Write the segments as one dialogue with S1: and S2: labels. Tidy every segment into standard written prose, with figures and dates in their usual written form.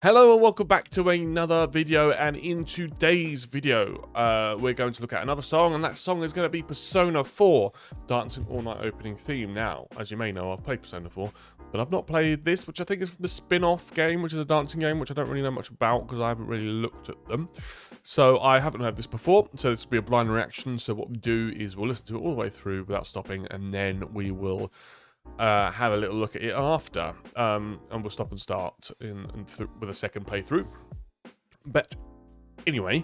S1: Hello and welcome back to another video, and in today's video we're going to look at another song, and that song is going to be Persona 4 Dancing All Night opening theme. Now, as you may know, I've played Persona 4, but I've not played this, which I think is from the spin-off game, which is a dancing game, which I don't really know much about because I haven't really looked at them. So I haven't heard this before, so this will be a blind reaction. So what we do is we'll listen to it all the way through without stopping, and then we will have a little look at it after, and we'll stop and start with a second playthrough. But anyway,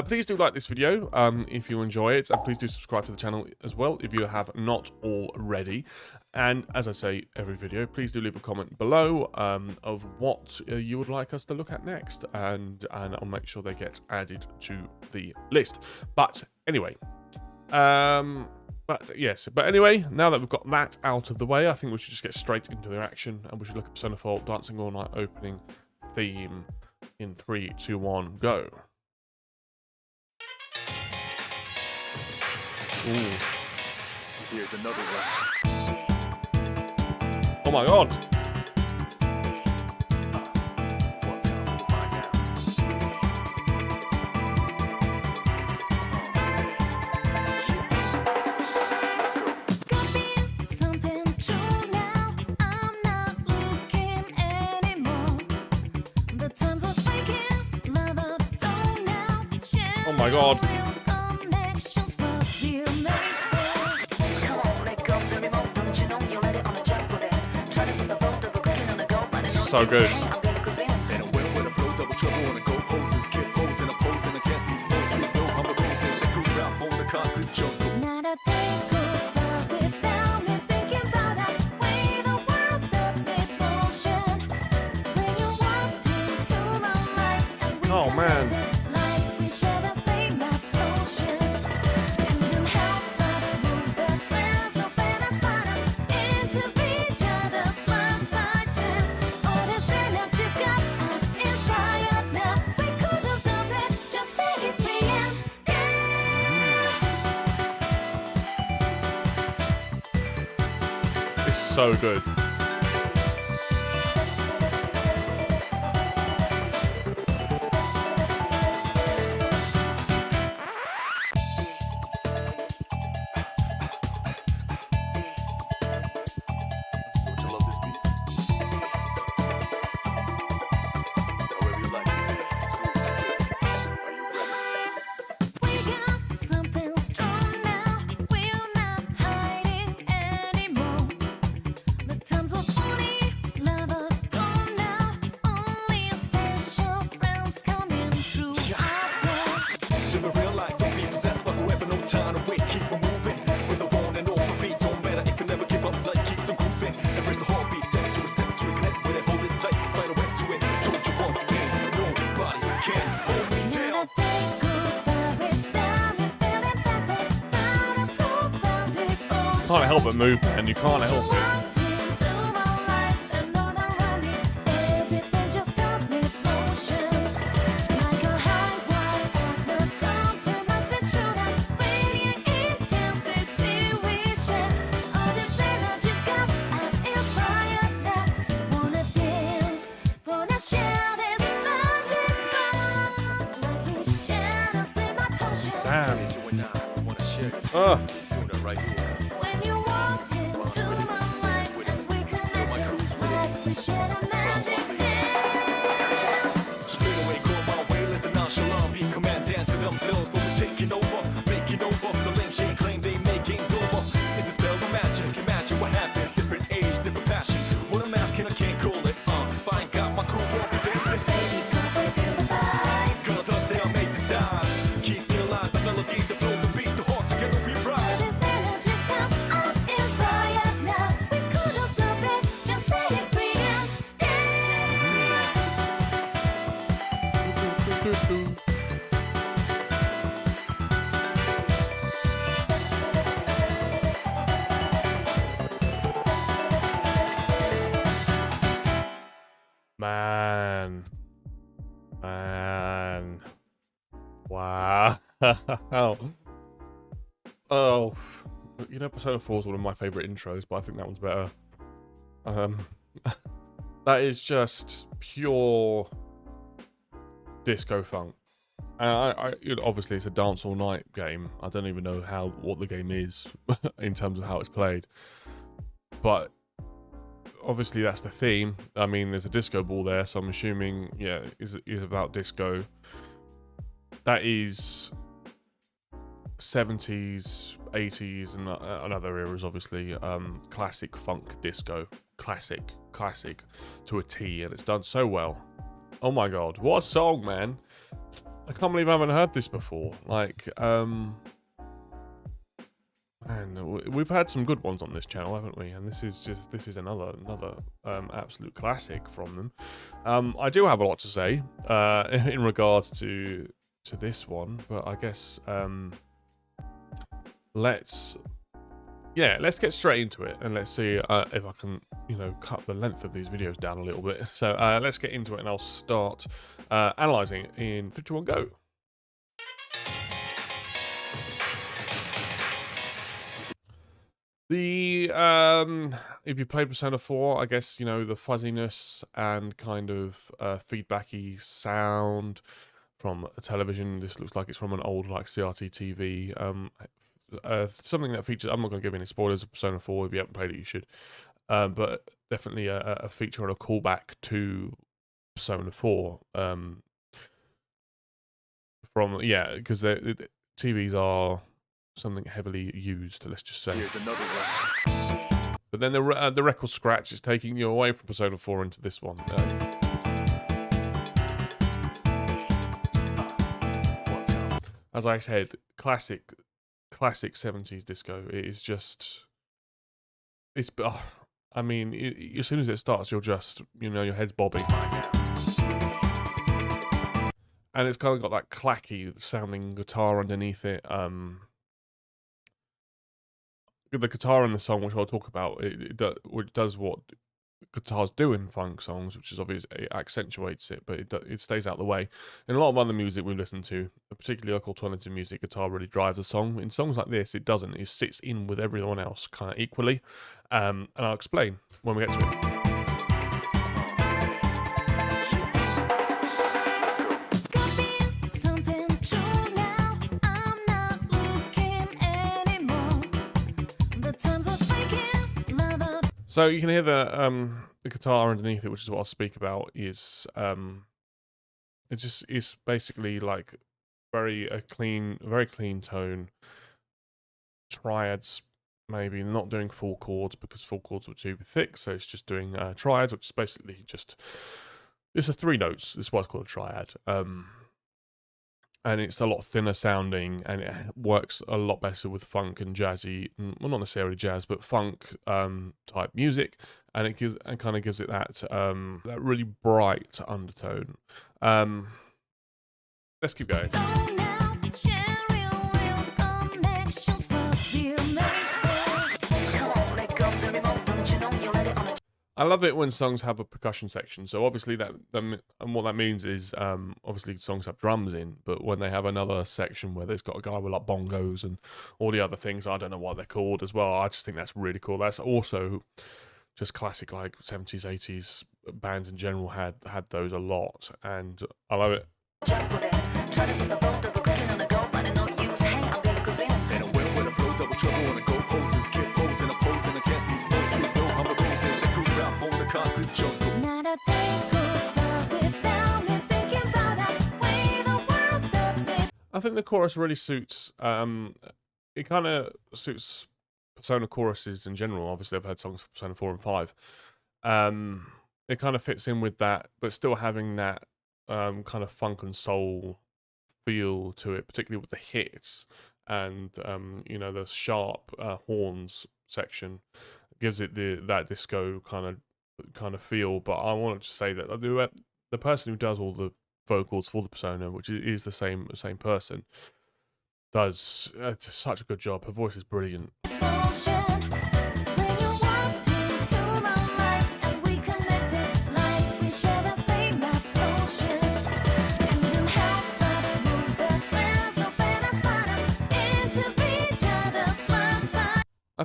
S1: please do like this video if you enjoy it, and please do subscribe to the channel as well if you have not already. And as I say every video, please do leave a comment below of what you would like us to look at next, and I'll make sure they get added to the list. But anyway, But anyway, now that we've got that out of the way, I think we should just get straight into the action, and we should look at Persona 4 Dancing All Night opening theme in 3, 2, 1, go. Ooh.
S2: Here's another one.
S1: Oh my god. Oh my god. This is so good. Oh man. It's so good. You can't help but move, and you can't help it. Damn. Man. Wow. Oh. You know, Persona 4 is one of my favorite intros, but I think that one's better. That is just pure disco funk. And you know, obviously it's a dance all night game. I don't even know what the game is in terms of how it's played, but obviously that's the theme. I mean, there's a disco ball there, so I'm assuming, yeah, is about disco. That is 70s, 80s, and other eras, obviously. Classic funk disco, classic to a T, and it's done so well. Oh my god, what a song, man! I can't believe I haven't heard this before. Like, man, we've had some good ones on this channel, haven't we? And this is another absolute classic from them. I do have a lot to say in regards to this one, but I guess let's get straight into it, and let's see if I can, you know, cut the length of these videos down a little bit. So let's get into it, and I'll start analyzing in 3, 2, 1, go. The if you played Persona 4, I guess, you know, the fuzziness and kind of feedbacky sound from a television. This looks like it's from an old, like, CRT TV. Something that features, I'm not going to give any spoilers of Persona 4. If you haven't played it, you should. But definitely a feature and a callback to Persona 4. Because the TVs are something heavily used, let's just say.
S2: Here's another one.
S1: But then the record scratch is taking you away from Persona 4 into this one. As I said, classic 70s disco. It is just, I mean, as soon as it starts, you'll just, you know, your head's bobbing. And it's kind of got that clacky sounding guitar underneath it. The guitar in the song, which I'll talk about, it does what guitars do in funk songs, which is obvious. It accentuates it, but it stays out of the way. In a lot of other music we listen to, particularly like alternative music, guitar really drives the song. In songs like this, it doesn't. It sits in with everyone else kind of equally. And I'll explain when we get to it. So you can hear the guitar underneath it, which is what I'll speak about. Is it's basically like very clean tone. Triads, maybe not doing full chords because full chords were too thick, so it's just doing triads, which is basically just, it's a 3 notes. This is why it's called a triad. And it's a lot thinner sounding, and it works a lot better with funk and jazzy, well, not necessarily jazz, but funk type music, and it kind of gives it that that really bright undertone. Let's keep going. I love it when songs have a percussion section. So obviously and what that means is obviously songs have drums in, but when they have another section where there's got a guy with like bongos and all the other things, I don't know what they're called as well. I just think that's really cool. That's also just classic, like 70s, 80s bands in general had those a lot, and I love it. I think the chorus really suits, it kind of suits Persona choruses in general. Obviously, I've heard songs for Persona 4 and 5. It kind of fits in with that, but still having that kind of funk and soul feel to it, particularly with the hits and, you know, the sharp horns section gives it that disco kind of feel. But I wanted to say that the person who does all the vocals for the Persona, which is the same person, does such a good job. Her voice is brilliant.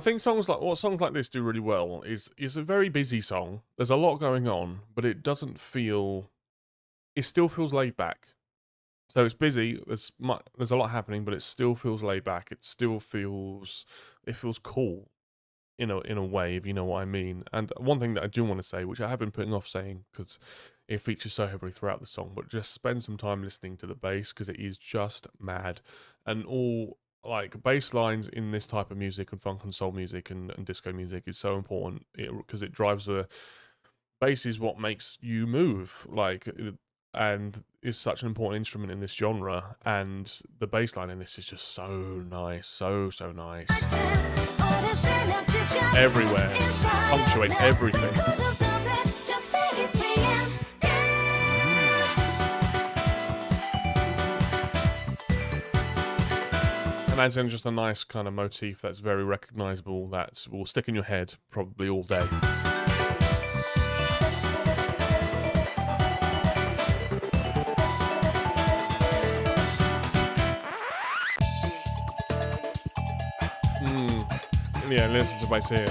S1: think songs like this do really well is a very busy song. There's a lot going on, but it doesn't feel. It still feels laid back. So it's busy. There's a lot happening, but it still feels laid back. It feels cool in a way, if you know what I mean. And one thing that I do want to say, which I have been putting off saying because it features so heavily throughout the song, but just spend some time listening to the bass because it is just mad. And all like bass lines in this type of music and funk and soul music and disco music is so important because it drives the bass is what makes you move. And is such an important instrument in this genre, and the bass line in this is just so nice, so nice. Everywhere, punctuates everything. And adds in just a nice kind of motif that's very recognizable, that will stick in your head probably all day. Yeah, listen to bass here.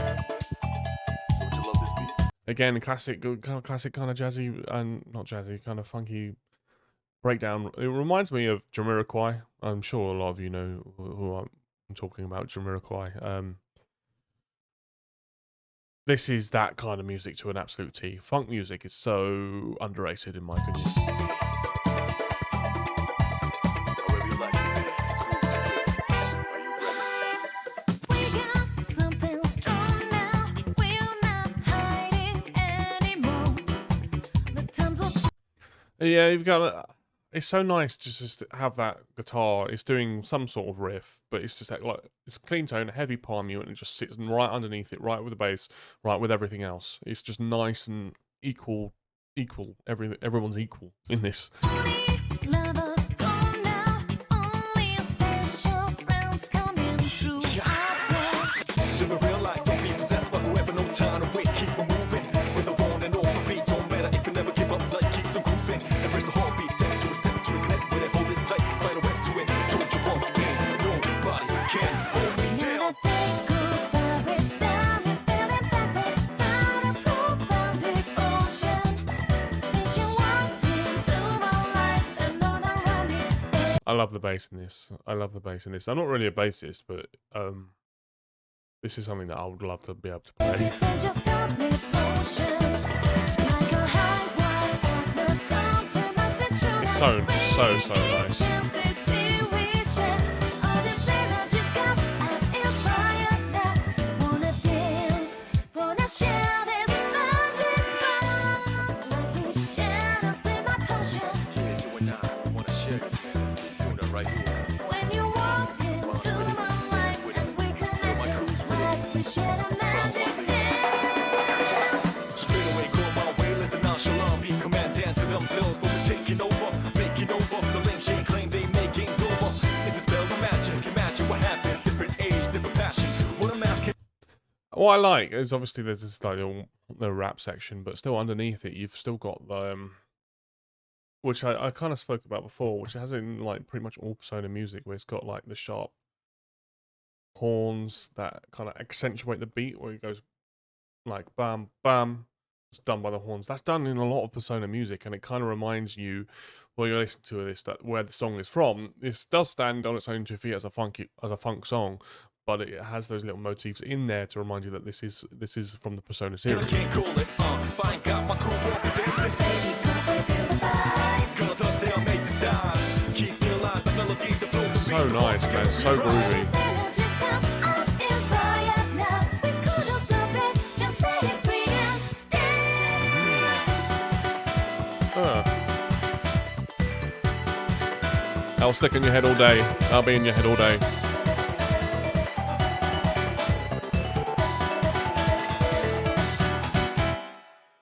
S1: Again, classic kind of jazzy and not jazzy, kind of funky breakdown. It reminds me of Jamiroquai. I'm sure a lot of you know who I'm talking about, Jamiroquai. This is that kind of music to an absolute T. Funk music is so underrated in my opinion. Yeah, you've got. It's so nice to just have that guitar. It's doing some sort of riff, but it's just like it's a clean tone, a heavy palm mute, and it just sits right underneath it, right with the bass, right with everything else. It's just nice and equal. Everyone's equal in this. I love the bass in this. I'm not really a bassist, but this is something that I would love to be able to play. It's so nice. What I like is obviously there's this like the rap section, but still underneath it you've still got the which I kind of spoke about before, which has in like pretty much all Persona music, where it's got like the sharp horns that kind of accentuate the beat, where it goes like bam bam. It's done by the horns. That's done in a lot of Persona music, and it kind of reminds you, while you're listening to this, that where the song is from. This does stand on its own 2 feet as a funk song, but it has those little motifs in there to remind you that this is from the Persona series. So nice, man. So groovy. That'll stick in your head all day. That'll be in your head all day.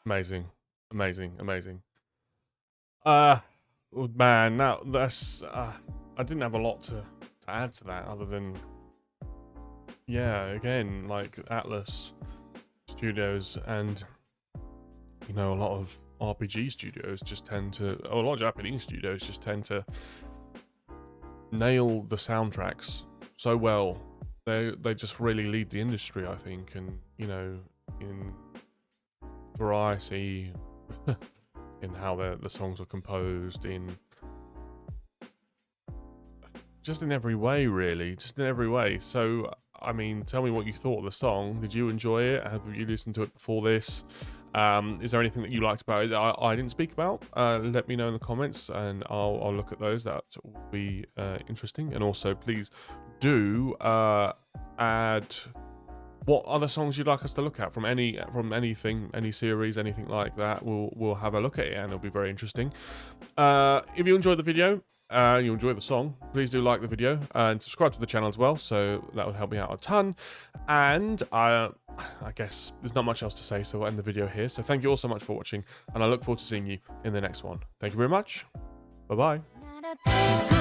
S1: Amazing. Man, now that's I didn't have a lot to add to that other than, yeah, again, like Atlas Studios and, you know, a lot of RPG studios just tend to, a lot of Japanese studios just tend to nail the soundtracks so well they just really lead the industry, I think, and you know, in variety, in how the songs are composed, in just in every way, really, just in every way. So, I mean, tell me what you thought of the song. Did you enjoy it? Have you listened to it before this? Is there anything that you liked about it that I didn't speak about? Let me know in the comments, and I'll look at those. That will be interesting. And also, please do add what other songs you'd like us to look at from anything, any series, anything like that. We'll have a look at it, and it'll be very interesting. If you enjoyed the video, you enjoy the song, please do like the video and subscribe to the channel as well, so that would help me out a ton. And I guess there's not much else to say, so we'll end the video here. So thank you all so much for watching, and I look forward to seeing you in the next one. Thank you very much. Bye bye.